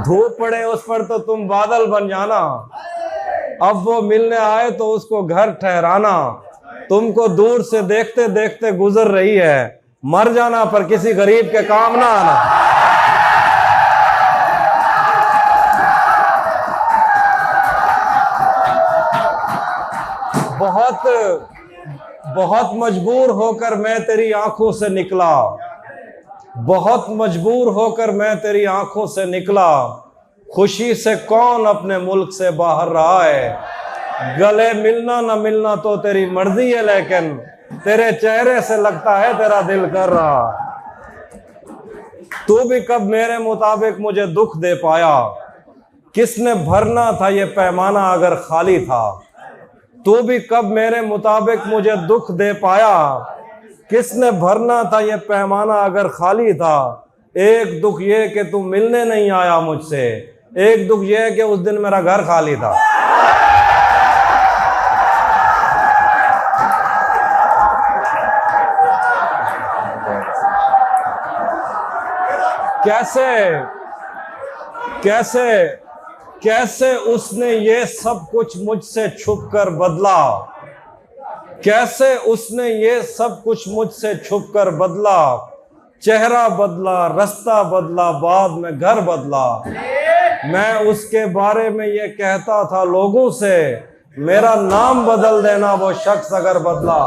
धूप पड़े उस पर तो तुम बादल बन जाना, अब वो मिलने आए तो उसको घर ठहराना। तुमको दूर से देखते देखते गुजर रही है, मर जाना पर किसी गरीब के काम ना आना। बहुत मजबूर होकर मैं तेरी आंखों से निकला, बहुत मजबूर होकर मैं तेरी आंखों से निकला। खुशी से कौन अपने मुल्क से बाहर रहा है। गले मिलना न मिलना तो तेरी मर्जी है, लेकिन तेरे चेहरे से लगता है तेरा दिल कर रहा। तू भी कब मेरे मुताबिक मुझे दुख दे पाया, किसने भरना था ये पैमाना अगर खाली था। तू भी कब मेरे मुताबिक मुझे दुख दे पाया, किसने भरना था ये पैमाना अगर खाली था। एक दुख ये कि तू मिलने नहीं आया मुझसे, एक दुख ये कि उस दिन मेरा घर खाली था। कैसे कैसे कैसे उसने ये सब कुछ मुझसे छुप कर बदला, कैसे उसने ये सब कुछ मुझसे छुप कर बदला। चेहरा बदला, रास्ता बदला, बाद में घर बदला। मैं उसके बारे में ये कहता था लोगों से, मेरा नाम बदल देना वो शख्स अगर बदला।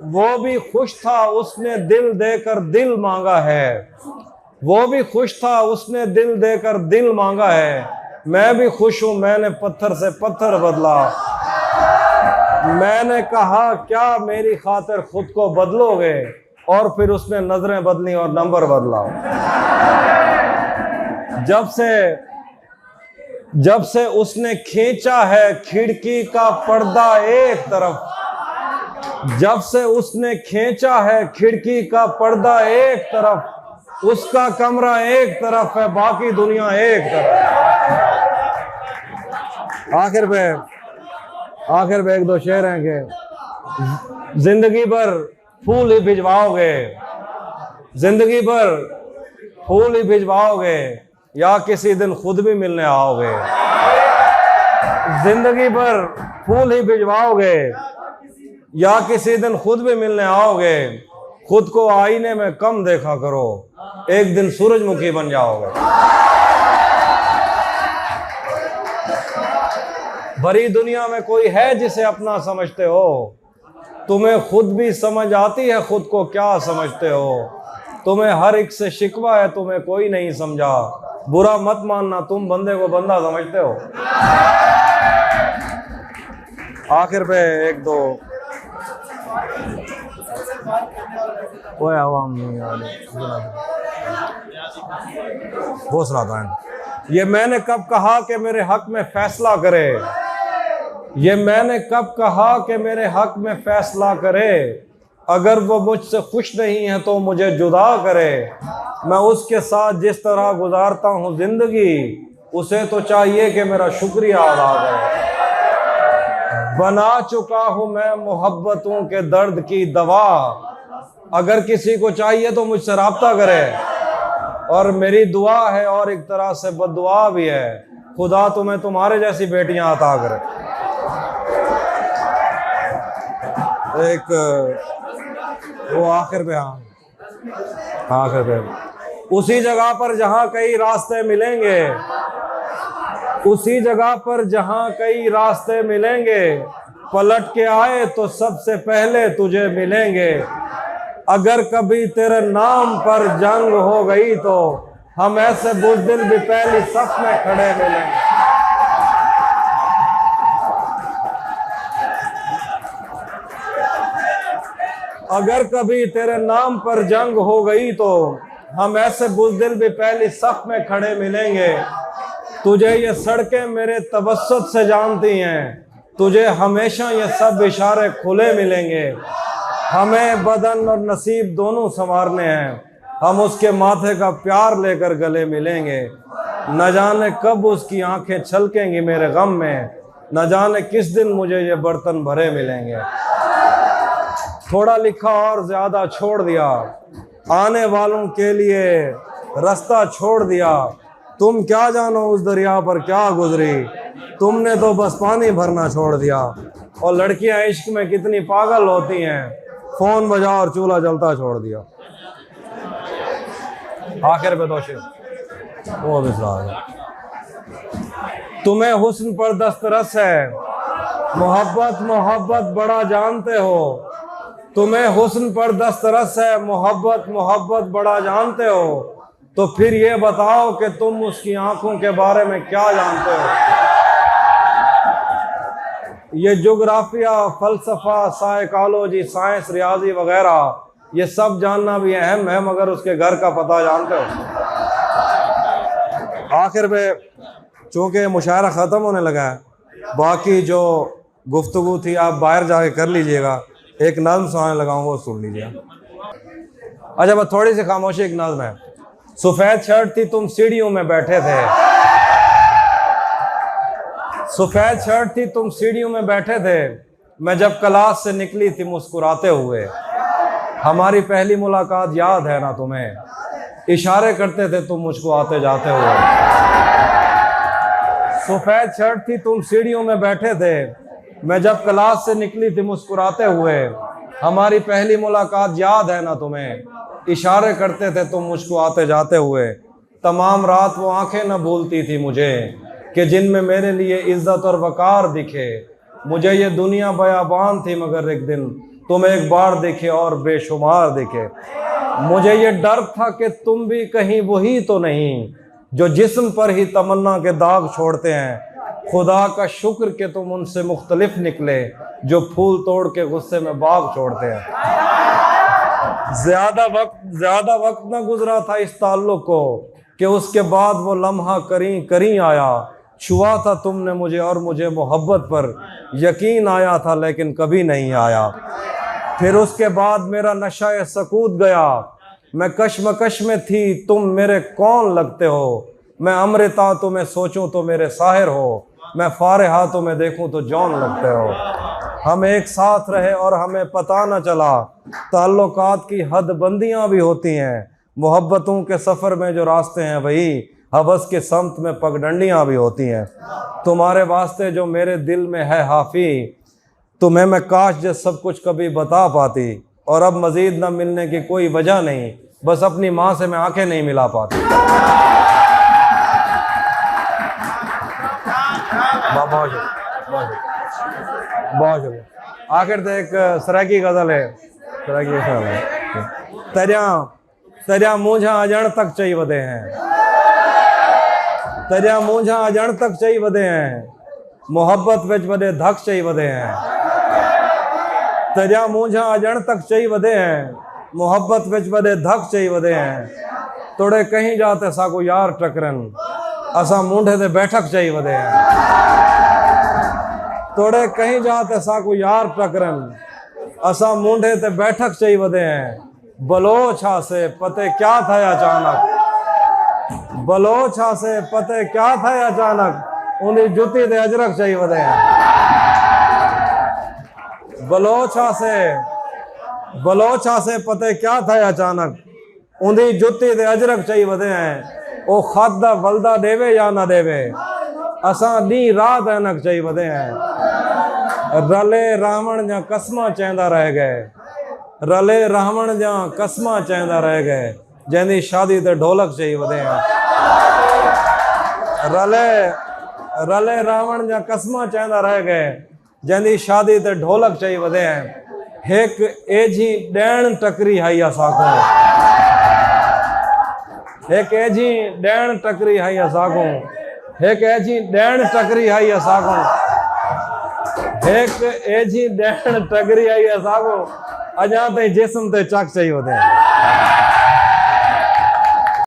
वो भी खुश था उसने दिल देकर दिल मांगा है, वो भी खुश था उसने दिल देकर दिल मांगा है। मैं भी खुश हूं मैंने पत्थर से पत्थर बदला। मैंने कहा क्या मेरी खातिर खुद को बदलोगे, और फिर उसने नजरें बदली और नंबर बदला। जब से उसने खींचा है खिड़की का पर्दा एक तरफ, जब से उसने खींचा है खिड़की का पर्दा एक तरफ, उसका कमरा एक तरफ है बाकी दुनिया एक तरफ। आखिर पे एक दो शेर हैं कि जिंदगी भर फूल ही भिजवाओगे, जिंदगी भर फूल ही भिजवाओगे, या किसी दिन खुद भी मिलने आओगे। जिंदगी भर फूल ही भिजवाओगे, या किसी दिन खुद भी मिलने आओगे। खुद को आईने में कम देखा करो, एक दिन सूरजमुखी बन जाओगे। भरी दुनिया में कोई है जिसे अपना समझते हो, तुम्हें खुद भी समझ आती है खुद को क्या समझते हो। तुम्हें हर एक से शिकवा है, तुम्हें कोई नहीं समझा। बुरा मत मानना, तुम बंदे को बंदा समझते हो। आखिर पे एक दो वो आवाम वो सुनाता है। ये मैंने कब कहा कि मेरे हक में फैसला करे, ये मैंने कब कहा कि मेरे हक में फैसला करे। अगर वो मुझसे खुश नहीं है तो मुझे जुदा करे। मैं उसके साथ जिस तरह गुजारता हूँ जिंदगी, उसे तो चाहिए कि मेरा शुक्रिया अदा करे। बना चुका हूँ मैं मोहब्बतों के दर्द की दवा, अगर किसी को चाहिए तो मुझसे राब्ता करे। और मेरी दुआ है और एक तरह से बद्दुआ भी है, खुदा तुम्हें तुम्हारे जैसी बेटियां अता करे। एक वो आखिर पे आखिर पे उसी जगह पर जहां कई रास्ते मिलेंगे, उसी जगह पर जहां कई रास्ते मिलेंगे, पलट के आए तो सबसे पहले तुझे मिलेंगे। अगर कभी तेरे नाम पर जंग हो गई तो हम ऐसे बुज़दिल भी पहली सफ में खड़े मिलेंगे। अगर कभी तेरे नाम पर जंग हो गई तो हम ऐसे बुज़दिल भी पहली सफ में खड़े मिलेंगे। तुझे ये सड़कें मेरे तबस्सुत से जानती हैं, तुझे हमेशा ये सब इशारे खुले मिलेंगे। हमें बदन और नसीब दोनों संवारने हैं, हम उसके माथे का प्यार लेकर गले मिलेंगे। न जाने कब उसकी आंखें छलकेंगी मेरे गम में, न जाने किस दिन मुझे ये बर्तन भरे मिलेंगे। थोड़ा लिखा और ज्यादा छोड़ दिया, आने वालों के लिए रास्ता छोड़ दिया। तुम क्या जानो उस दरिया पर क्या गुजरी, तुमने तो बस पानी भरना छोड़ दिया। और लड़कियां इश्क में कितनी पागल होती हैं, फोन बजा और चूल्हा जलता छोड़ दिया। आखिर पे दोषी वो तुम्हें हुस्न पर दस्तरस है, मोहब्बत मोहब्बत बड़ा जानते हो। तुम्हें हुस्न पर दस्तरस है, मोहब्बत मोहब्बत बड़ा जानते हो। तो फिर ये बताओ कि तुम उसकी आंखों के बारे में क्या जानते हो। ये जोग्राफिया, फलसफा, साइकोलॉजी, साइंस, रियाजी वगैरह ये सब जानना भी अहम है, मगर उसके घर का पता जानते हो। आखिर में चूँकि मुशायरा ख़त्म होने लगा है, बाकी जो गुफ्तगू थी आप बाहर जाके कर लीजिएगा। एक नज़्म सुनाने लगाऊँ, वो सुन लीजिए। अच्छा बस थोड़ी सी खामोशी, एक नज़्म है। सफ़ेद शर्ट थी, तुम सीढ़ियों में बैठे थे। सफ़ेद शर्ट थी, तुम सीढ़ियों में बैठे थे। मैं जब क्लास से निकली थी मुस्कुराते हुए। हमारी पहली मुलाकात याद है ना तुम्हें, इशारे करते थे तुम मुझको आते जाते हुए। सफ़ेद शर्ट थी, तुम सीढ़ियों में बैठे थे। मैं जब क्लास से निकली थी मुस्कुराते हुए। हमारी पहली मुलाकात याद है ना तुम्हें, इशारे करते थे तुम मुझको आते जाते हुए। तमाम रात वो आंखें न भूलती थी मुझे, कि जिनमें मेरे लिए इज्जत और वकार दिखे। मुझे ये दुनिया बयाबान थी, मगर एक दिन तुम एक बार दिखे और बेशुमार दिखे। मुझे ये डर था कि तुम भी कहीं वही तो नहीं, जो जिस्म पर ही तमन्ना के दाग छोड़ते हैं। खुदा का शुक्र कि तुम उनसे मुख्तलिफ निकले, जो फूल तोड़ के गुस्से में बाग छोड़ते हैं। ज्यादा वक्त न गुजरा था इस ताल्लुक को, कि उसके बाद वो लम्हा करीं आया। छुआ था तुमने मुझे और मुझे मोहब्बत पर यकीन आया था, लेकिन कभी नहीं आया। फिर उसके बाद मेरा नशा सकूत गया। मैं कश्मकश में थी, तुम मेरे कौन लगते हो। मैं अमृता तुम्हें सोचूं तो मेरे साहिर हो। मैं फारिहा तुम्हें देखूं तो जौन लगते हो। हम एक साथ रहे और हमें पता न चला, ताल्लुकात की हदबंदियां भी होती हैं। मोहब्बतों के सफ़र में जो रास्ते हैं वही हवस के समत में पगडंडियां भी होती हैं। तुम्हारे वास्ते जो मेरे दिल में है हाफी, तुम्हें मैं काश जो सब कुछ कभी बता पाती। और अब मज़ीद न मिलने की कोई वजह नहीं, बस अपनी माँ से मैं आंखें नहीं मिला पाती। बहुत आखिर तो एक सराकी गज़ल है। तरिया मूंझा अजण तक चई वधे हैं। तरिया मूंझा अजण तक चई वधे हैं। मोहब्बत विच वॾे धक चई वधे हैं। तरिया मूंझा अजण तक चई वधे हैं। मोहब्बत विच वॾे धक चई वधे हैं। तोड़े कहीं जाते साको यार टकरन, असा मूंढे ते बैठक चई वधे हैं। तोड़े कहीं जाते साको यार टकरन, असा मूंढे ते बैठक चई वधे हैं। बलोछा से पते क्या था अचानक। बलोछा से पते क्या था अचानक, उन्हीं जुती ते अजरक चई वधे हैं। बलोछा से पते क्या था अचानक, उन्हीं जुती ते अजरक चई वधे हैं। ओ खादा वलदा देवे या ना देवे, असा दी रात ऐनक चई वधे हैं। रले रावण जा कसमा चेंदा रह गए। रले रावण जा कसमा चेंदा रह गए, जैंदी शादी ते ढोलक चई वधे हैं। रले रावण जा कसमा चेंदा रह गए, जैंदी शादी ते ढोलक चई वधे हैं। एक एजी ॾियण टकरी हई असाको। एक एजी ॾियण टकरी हई असाको। एक एजी ॾियण टकरी हई असाको। एक एजी ॾियण टकरी हई असाको, अञा ताईं जिस्म ते चक चई वधे।